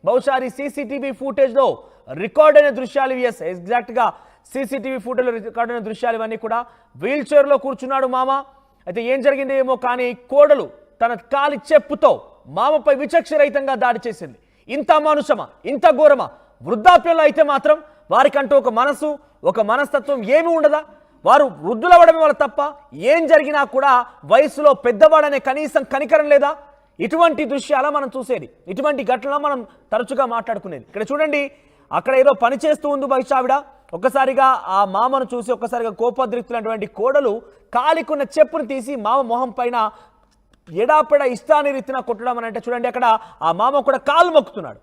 బహుశా CCTV ఫుటేజ్లో record అయిన దృశ్యాలు. ఎస్, ఎగ్జాక్ట్గా సీసీటీవీ ఫుటేజ్లో రికార్డ్ అయిన దృశ్యాలు ఇవన్నీ కూడా. వీల్ చైర్లో కూర్చున్నాడు మామ. అయితే ఏం జరిగింది ఏమో కానీ కోడలు తన కాలి చెప్పుతో మామపై విచక్షరహితంగా దాడి చేసింది. ఇంత మానుషమా, ఇంత ఘోరమా? వృద్ధాప్యంలో అయితే మాత్రం వారికంటూ ఒక మనసు, ఒక మనస్తత్వం ఏమి ఉండదా? వారు వృద్ధులవ్వడమే వాళ్ళ తప్ప ఏం జరిగినా కూడా వయసులో పెద్దవాడనే కనీసం కనికరం లేదా? ఇటువంటి దృశ్యాల మనం చూసేది, ఇటువంటి ఘటనలు మనం తరచుగా మాట్లాడుకునేది. ఇక్కడ చూడండి, అక్కడ ఏదో పని చేస్తూ ఉంది బహుశా ఆవిడ. ఒక్కసారిగా ఆ మామను చూసి ఒక్కసారిగా కోపోద్రిక్తులైనటువంటి కోడలు కాలికున్న చెప్పును తీసి మామ మొహం పైన ఎడాపెడ ఇష్టాన్ని రీతిన కొట్టడం అని అంటే చూడండి, అక్కడ ఆ మామ కూడా కాలు మొక్కుతున్నాడు.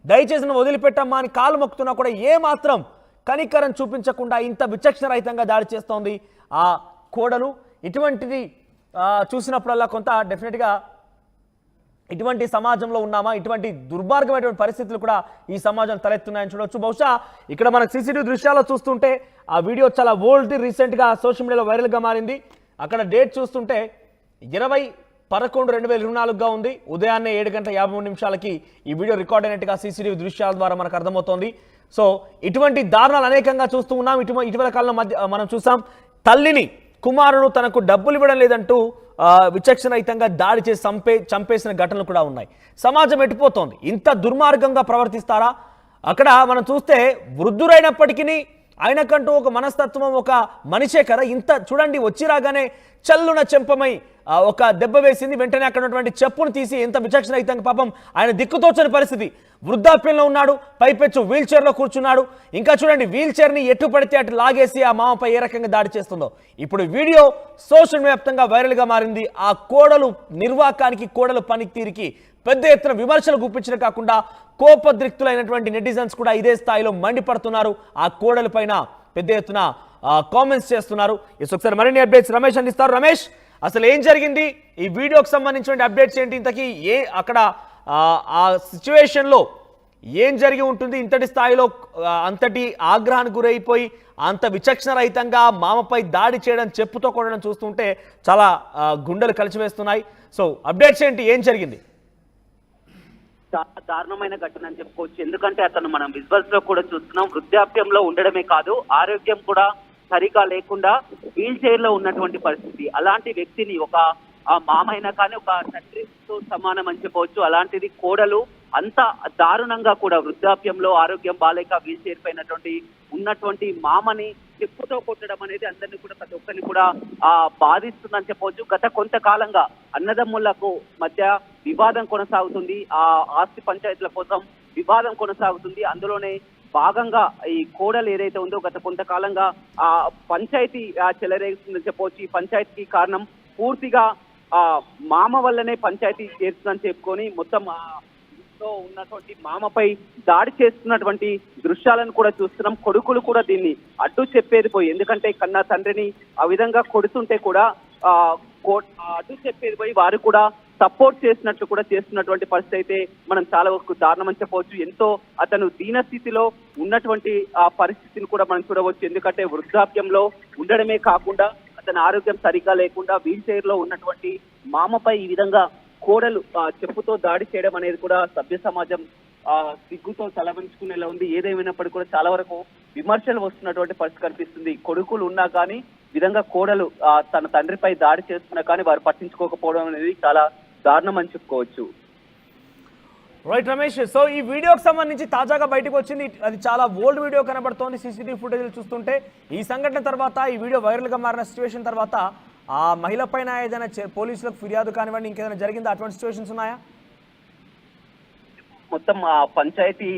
దయచేసి నువ్వు వదిలిపెట్టమ్మా అని కాలు మొక్కుతున్నా కూడా ఏమాత్రం కనికరం చూపించకుండా ఇంత విచక్షణరహితంగా దాడి చేస్తోంది ఆ కోడలు. ఇటువంటిది చూసినప్పుడల్లా కొంత డెఫినెట్గా ఇటువంటి సమాజంలో ఉన్నామా, ఇటువంటి దుర్మార్గమైనటువంటి పరిస్థితులు కూడా ఈ సమాజం తలెత్తున్నాయని చూడవచ్చు. బహుశా ఇక్కడ మనకు సీసీటీవీ దృశ్యాల్లో చూస్తుంటే ఆ వీడియో చాలా ఓల్డ్, రీసెంట్గా సోషల్ మీడియాలో వైరల్గా మారింది. అక్కడ డేట్ చూస్తుంటే 20/11/2024గా ఉంది. ఉదయాన్నే 7:53 ఈ వీడియో రికార్డ్ అయినట్టుగా సీసీటీవీ దృశ్యాల ద్వారా మనకు అర్థమవుతోంది. సో ఇటువంటి దారుణాలు అనేకంగా చూస్తూ ఉన్నాం. ఇటీవల కాలంలో మనం చూసాం, తల్లిని కుమారుడు తనకు డబ్బులు ఇవ్వడం లేదంటూ విచక్షణరహితంగా దాడి చేసి చంపేసిన ఘటనలు కూడా ఉన్నాయి. సమాజం ఎట్టిపోతోంది? ఇంత దుర్మార్గంగా ప్రవర్తిస్తారా? అక్కడ మనం చూస్తే వృద్ధురైనప్పటికీ ఆయనకంటూ ఒక మనస్తత్వం, ఒక మనిషే కదా. ఇంత చూడండి, వచ్చి రాగానే చల్లున చెంపమై ఒక దెబ్బ వేసింది. వెంటనే అక్కడ ఉన్నటువంటి చెప్పును తీసి ఎంత విచక్షణరహితంగా, పాపం ఆయన దిక్కుతోచని పరిస్థితి. వృద్ధాప్యంలో ఉన్నాడు, పైపెచ్చు వీల్ చైర్లో కూర్చున్నాడు. ఇంకా చూడండి, వీల్ చైర్ని ఎటు పడితే అటు లాగేసి ఆ మామపై ఏ రకంగా దాడి చేస్తుందో. ఇప్పుడు వీడియో సోషల్ వ్యాప్తంగా వైరల్గా మారింది. ఆ కోడలు నిర్వాకానికి, కోడలు పనితీరికి పెద్ద ఎత్తున విమర్శలు గుప్పించడం కాకుండా కోపద్రిక్తులైనటువంటి నెటిజన్స్ కూడా ఇదే స్థాయిలో మండిపడుతున్నారు. ఆ కోడల పైన పెద్ద ఎత్తున కామెంట్స్ చేస్తున్నారు. ఒకసారి మరిన్ని అప్డేట్స్ రమేష్ అందిస్తారు. రమేష్, అసలు ఏం జరిగింది? ఈ వీడియోకి సంబంధించిన అప్డేట్స్ ఏంటి? ఇంతకీ అక్కడ ఆ సిచ్యువేషన్లో ఏం జరిగి ఉంటుంది? ఇంతటి స్థాయిలో అంతటి ఆగ్రహానికి గురైపోయి అంత విచక్షణరహితంగా మామపై దాడి చేయడం, చెప్పుతో కొట్టడం చూస్తుంటే చాలా గుండెలు కలిసివేస్తున్నాయి. సో అప్డేట్స్ ఏంటి? ఏం జరిగింది? చాలా దారుణమైన ఘటన అని చెప్పుకోవచ్చు. ఎందుకంటే అతను మనం విజువల్స్ లో కూడా చూస్తున్నాం, వృద్ధాప్యంలో ఉండడమే కాదు ఆరోగ్యం కూడా సరిగా లేకుండా వీల్ చైర్ లో ఉన్నటువంటి పరిస్థితి. అలాంటి వ్యక్తిని ఒక మామైనా కానీ ఒక తండ్రితో సమానం అని చెప్పవచ్చు. అలాంటిది కోడలు అంత దారుణంగా కూడా వృద్ధాప్యంలో ఆరోగ్యం బాలేక వీల్ చైర్ పైనటువంటి ఉన్నటువంటి మామని చెప్పుతో కొట్టడం అనేది అందరినీ కూడా, ప్రతి ఒక్కరిని కూడా బాధిస్తుందని చెప్పవచ్చు. గత కొంతకాలంగా అన్నదమ్ములకు మధ్య వివాదం కొనసాగుతుంది. ఆ ఆస్తి పంచాయతీల కోసం వివాదం కొనసాగుతుంది. అందులోనే భాగంగా ఈ కోడలు ఏదైతే ఉందో గత కొంతకాలంగా ఆ పంచాయతీ చెలరేస్తుందని చెప్పవచ్చు. ఈ పంచాయతీకి కారణం పూర్తిగా మామ వల్లనే పంచాయతీ చేస్తుందని చెప్పుకొని మొత్తం లో ఉన్నటువంటి మామపై దాడి చేస్తున్నటువంటి దృశ్యాలను కూడా చూస్తున్నాం. కొడుకులు కూడా దీన్ని అడ్డు చెప్పేది పోయి, ఎందుకంటే కన్నా తండ్రిని ఆ విధంగా కొడుతుంటే కూడా అడ్డు చెప్పేది పోయి వారు కూడా సపోర్ట్ చేసినట్లు కూడా చేస్తున్నటువంటి పరిస్థితి అయితే మనం చాలా వరకు దారుణమని చెప్పవచ్చు. ఎంతో అతను దీనస్థితిలో ఉన్నటువంటి ఆ పరిస్థితిని కూడా మనం చూడవచ్చు. ఎందుకంటే వృద్ధాప్యంలో ఉండడమే కాకుండా అతని ఆరోగ్యం సరిగా లేకుండా వీల్ చైర్ లో ఉన్నటువంటి మామపై ఈ విధంగా కోడలు చెప్పుతో దాడి చేయడం అనేది కూడా సభ్య సమాజం సిగ్గుతో తలవంచుకునేలా ఉంది. ఏదేమైనప్పటికీ కూడా చాలా వరకు విమర్శలు వస్తున్నటువంటి పరిస్థితి కనిపిస్తుంది. కొడుకులు ఉన్నా కానీ విధంగా కోడలు తన తండ్రిపై దాడి చేస్తున్నా కానీ వారు పట్టించుకోకపోవడం అనేది చాలా దారుణం అని చెప్పుకోవచ్చు. రైట్ రమేష్, సో ఈ వీడియోకి సంబంధించి తాజాగా బయటకు వచ్చింది. అది చాలా ఓల్డ్ వీడియో కనబడుతోంది సీసీటీవీ ఫుటేజ్లు చూస్తుంటే. ఈ సంఘటన తర్వాత, ఈ వీడియో వైరల్గా మారిన సిచ్యువేషన్ తర్వాత ఆ మహిళ పైన ఏదైనా పోలీసులకు ఫిర్యాదు కానివ్వండి, ఇంకేదైనా జరిగిందా? అటువంటి సిచ్యువేషన్స్ ఉన్నాయా? మొత్తం పంచాయతీ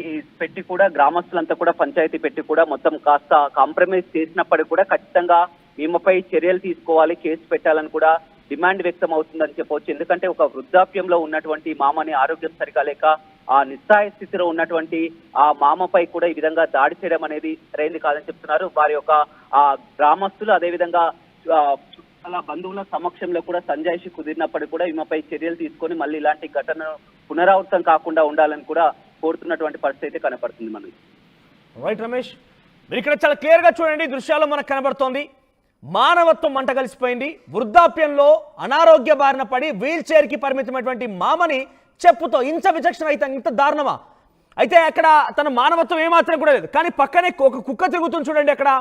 పెట్టి కూడా, గ్రామస్తులంతా కూడా పంచాయతీ పెట్టి కూడా మొత్తం కాస్త కాంప్రమైజ్ చేసినప్పటికీ కూడా ఖచ్చితంగా ఈమెపై చర్యలు తీసుకోవాలి, కేసు పెట్టాలని కూడా డిమాండ్ వ్యక్తం అవుతుందని చెప్పవచ్చు. ఎందుకంటే ఒక వృద్ధాప్యంలో ఉన్నటువంటి మామని ఆరోగ్యం సరిగా లేక ఆ నిస్సహాయ స్థితిలో ఉన్నటువంటి ఆ మామపై కూడా ఈ విధంగా దాడి చేయడం అనేది సరైనది కాదని చెప్తున్నారు. వారి యొక్క గ్రామస్తులు అదేవిధంగా అలా బంధువుల సమక్షంలో కూడా సంజాయిషి కుదిరినప్పటికీ కూడా ఈమెపై చర్యలు తీసుకొని మళ్ళీ ఇలాంటి ఘటనను పునరావృతం కాకుండా ఉండాలని కూడా కోరుతున్నటువంటి పరిస్థితి అయితే కనపడుతుంది మనకి. రైట్ రమేష్, మీరు ఇక్కడ చాలా క్లియర్ గా చూడండి, దృశ్యాల్లో మనకు కనబడుతోంది. మానవత్వం మంట కలిసిపోయింది. వృద్ధాప్యంలో అనారోగ్య బారిన పడి వీల్ చైర్ కి పరిమితమైనటువంటి మామని చెప్పుతో ఇంత విచక్షణ అయితే ఇంత దారుణమా? అయితే అక్కడ తన మానవత్వం ఏమాత్రం కూడా లేదు. కానీ పక్కనే ఒక కుక్క తిరుగుతుంది చూడండి, అక్కడ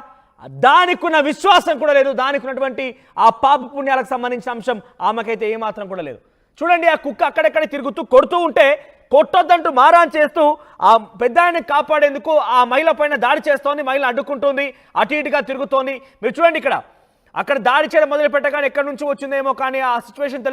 దానికి ఉన్న విశ్వాసం కూడా లేదు, దానికి ఉన్నటువంటి ఆ పాప పుణ్యాలకు సంబంధించిన అంశం ఆమెకైతే ఏమాత్రం కూడా లేదు. చూడండి, ఆ కుక్క అక్కడెక్కడ తిరుగుతూ కొడుతూ ఉంటే కొట్టొద్దంటూ మారాన్ చేస్తూ ఆ పెద్ద ఆయన్ని కాపాడేందుకు ఆ మహిళ పైన దాడి చేస్తోంది, మహిళ అడ్డుకుంటుంది, అటు ఇటుగా తిరుగుతోంది. మీరు చూడండి, ఇక్కడ అక్కడ దాడి చేయడం మొదలు పెట్టగానే ఎక్కడి నుంచి వచ్చిందేమో కానీ ఆ సిచ్యువేషన్ తెలుసు.